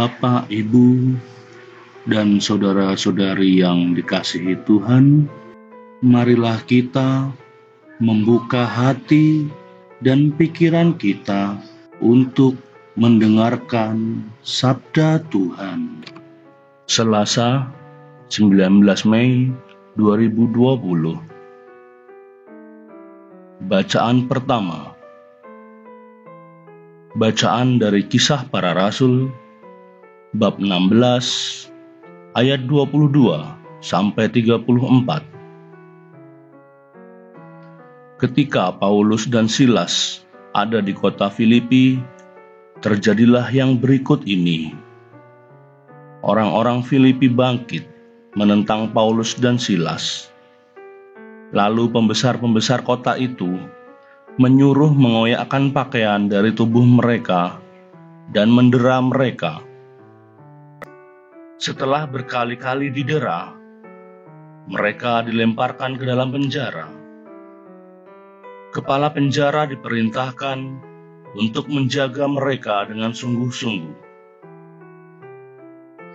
Bapak, Ibu, dan saudara-saudari yang dikasihi Tuhan, marilah kita membuka hati dan pikiran kita untuk mendengarkan sabda Tuhan. Selasa, 19 Mei 2020. Bacaan pertama. Bacaan dari Kisah Para Rasul, bab 16, ayat 22 sampai 34. Ketika Paulus dan Silas ada di kota Filipi, terjadilah yang berikut ini. Orang-orang Filipi bangkit menentang Paulus dan Silas. Lalu pembesar-pembesar kota itu menyuruh mengoyakkan pakaian dari tubuh mereka dan mendera mereka. Setelah berkali-kali didera, mereka dilemparkan ke dalam penjara. Kepala penjara diperintahkan untuk menjaga mereka dengan sungguh-sungguh.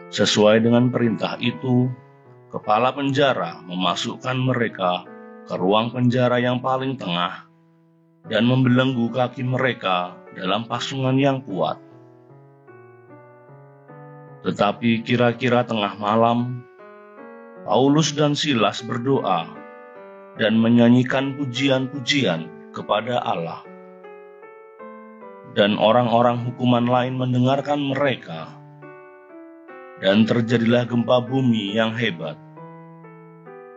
Sesuai dengan perintah itu, kepala penjara memasukkan mereka ke ruang penjara yang paling tengah dan membelenggu kaki mereka dalam pasungan yang kuat. Tetapi kira-kira tengah malam, Paulus dan Silas berdoa dan menyanyikan pujian-pujian kepada Allah. Dan orang-orang hukuman lain mendengarkan mereka, dan terjadilah gempa bumi yang hebat,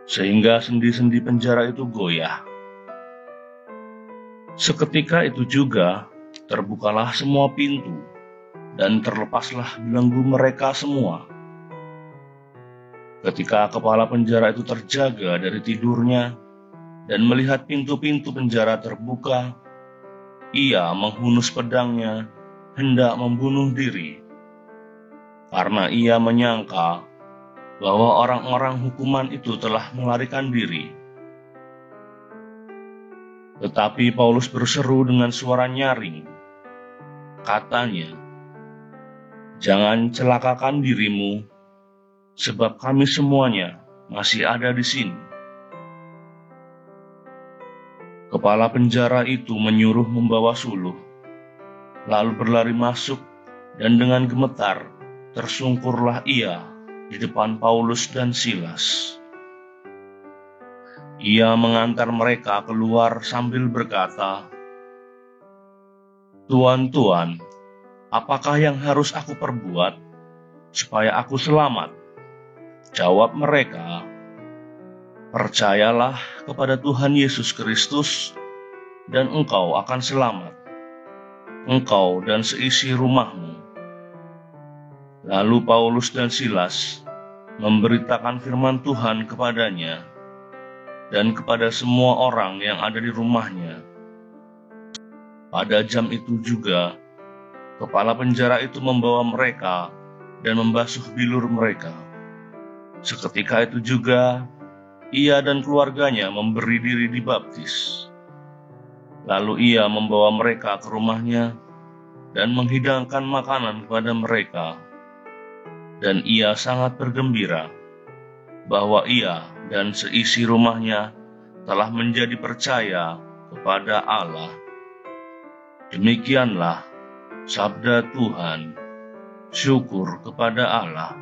sehingga sendi-sendi penjara itu goyah. Seketika itu juga terbukalah semua pintu dan terlepaslah belenggu mereka semua. Ketika kepala penjara itu terjaga dari tidurnya dan melihat pintu-pintu penjara terbuka, ia menghunus pedangnya hendak membunuh diri, karena ia menyangka bahwa orang-orang hukuman itu telah melarikan diri. Tetapi Paulus berseru dengan suara nyaring. Katanya, "Jangan celakakan dirimu, sebab kami semuanya masih ada di sini." Kepala penjara itu menyuruh membawa suluh, lalu berlari masuk, dan dengan gemetar tersungkurlah ia di depan Paulus dan Silas. Ia mengantar mereka keluar sambil berkata, "Tuan, apakah yang harus aku perbuat supaya aku selamat?" Jawab mereka, "Percayalah kepada Tuhan Yesus Kristus, dan engkau akan selamat, engkau dan seisi rumahmu." Lalu Paulus dan Silas memberitakan firman Tuhan kepadanya dan kepada semua orang yang ada di rumahnya. Pada jam itu juga, kepala penjara itu membawa mereka dan membasuh bilur mereka. Seketika itu juga, ia dan keluarganya memberi diri dibaptis. Lalu ia membawa mereka ke rumahnya dan menghidangkan makanan kepada mereka. Dan ia sangat bergembira bahwa ia dan seisi rumahnya telah menjadi percaya kepada Allah. Demikianlah sabda Tuhan. Syukur kepada Allah.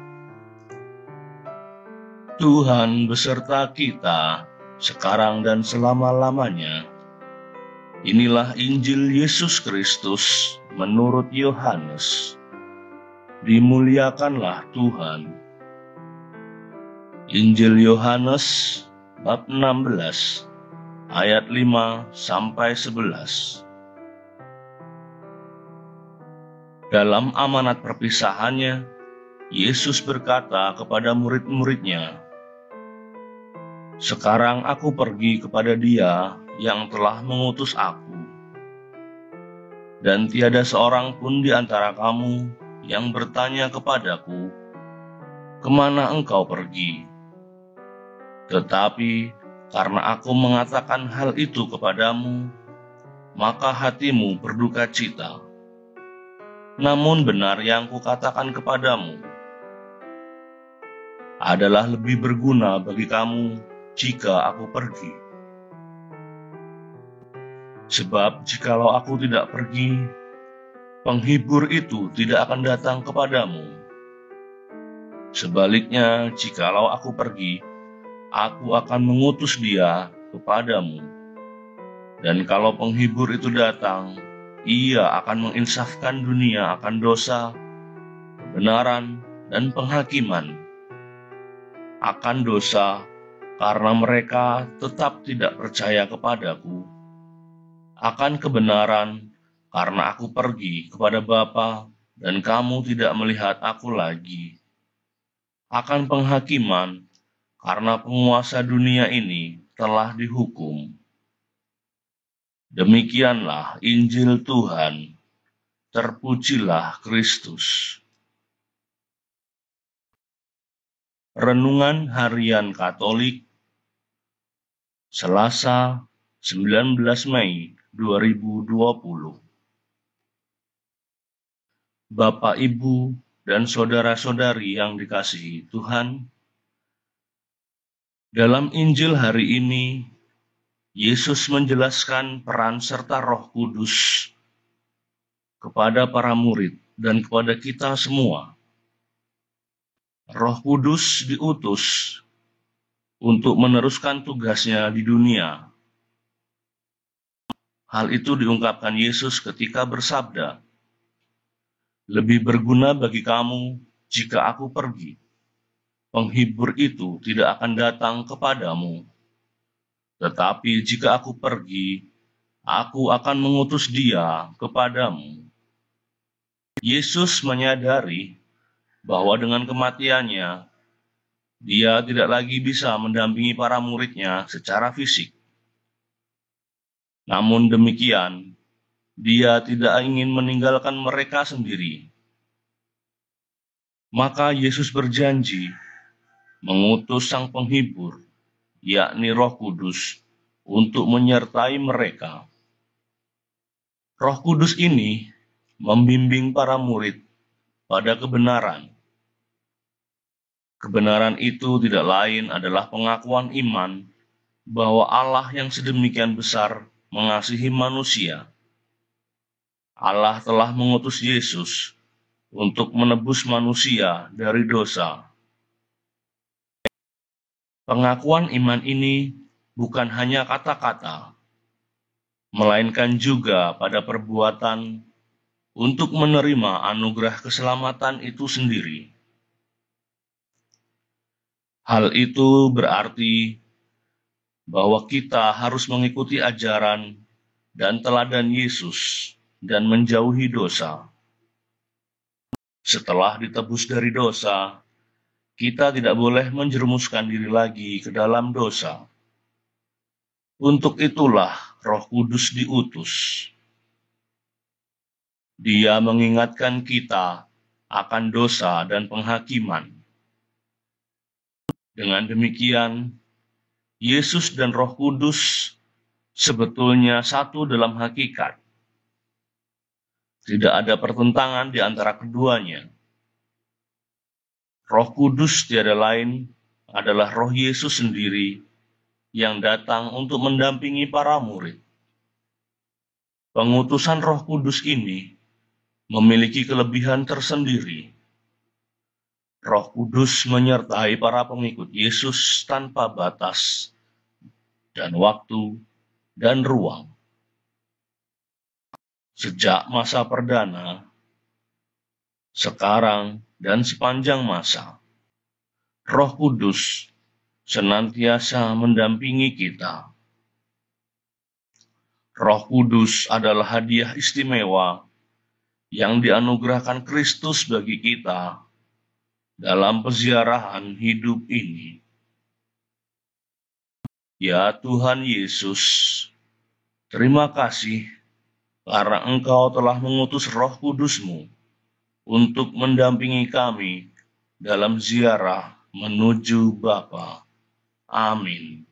Tuhan beserta kita sekarang dan selama-lamanya. Inilah Injil Yesus Kristus menurut Yohanes. Dimuliakanlah Tuhan. Injil Yohanes bab 16 ayat 5 sampai 11. Dalam amanat perpisahannya, Yesus berkata kepada murid-muridnya, "Sekarang aku pergi kepada Dia yang telah mengutus aku, dan tiada seorang pun di antara kamu yang bertanya kepadaku, 'Kemana engkau pergi?' Tetapi karena aku mengatakan hal itu kepadamu, maka hatimu berduka cita. Namun benar yang kukatakan kepadamu adalah lebih berguna bagi kamu jika aku pergi. Sebab jikalau aku tidak pergi, penghibur itu tidak akan datang kepadamu. Sebaliknya, jikalau aku pergi, aku akan mengutus dia kepadamu. Dan kalau penghibur itu datang, ia akan menginsafkan dunia akan dosa, kebenaran, dan penghakiman. Akan dosa, karena mereka tetap tidak percaya kepadaku. Akan kebenaran, karena aku pergi kepada Bapa, dan kamu tidak melihat aku lagi. Akan penghakiman, karena penguasa dunia ini telah dihukum. Demikianlah Injil Tuhan. Terpujilah Kristus. Renungan Harian Katolik, Selasa 19 Mei 2020. Bapak, Ibu, dan saudara-saudari yang dikasihi Tuhan, dalam Injil hari ini, Yesus menjelaskan peran serta Roh Kudus kepada para murid dan kepada kita semua. Roh Kudus diutus untuk meneruskan tugasnya di dunia. Hal itu diungkapkan Yesus ketika bersabda, "Lebih berguna bagi kamu jika aku pergi. Penghibur itu tidak akan datang kepadamu. Tetapi jika aku pergi, aku akan mengutus dia kepadamu." Yesus menyadari bahwa dengan kematiannya, dia tidak lagi bisa mendampingi para muridnya secara fisik. Namun demikian, dia tidak ingin meninggalkan mereka sendiri. Maka Yesus berjanji mengutus Sang Penghibur, yakni Roh Kudus, untuk menyertai mereka. Roh Kudus ini membimbing para murid pada kebenaran. Kebenaran itu tidak lain adalah pengakuan iman bahwa Allah yang sedemikian besar mengasihi manusia. Allah telah mengutus Yesus untuk menebus manusia dari dosa. Pengakuan iman ini bukan hanya kata-kata, melainkan juga pada perbuatan untuk menerima anugerah keselamatan itu sendiri. Hal itu berarti bahwa kita harus mengikuti ajaran dan teladan Yesus dan menjauhi dosa. Setelah ditebus dari dosa, kita tidak boleh menjerumuskan diri lagi ke dalam dosa. Untuk itulah Roh Kudus diutus. Dia mengingatkan kita akan dosa dan penghakiman. Dengan demikian, Yesus dan Roh Kudus sebetulnya satu dalam hakikat. Tidak ada pertentangan di antara keduanya. Roh Kudus tiada lain adalah Roh Yesus sendiri yang datang untuk mendampingi para murid. Pengutusan Roh Kudus ini memiliki kelebihan tersendiri. Roh Kudus menyertai para pengikut Yesus tanpa batas dan waktu dan ruang. Sejak masa perdana, sekarang, dan sepanjang masa, Roh Kudus senantiasa mendampingi kita. Roh Kudus adalah hadiah istimewa yang dianugerahkan Kristus bagi kita dalam peziarahan hidup ini. Ya Tuhan Yesus, terima kasih karena Engkau telah mengutus Roh Kudus-Mu untuk mendampingi kami dalam ziarah menuju Bapa. Amin.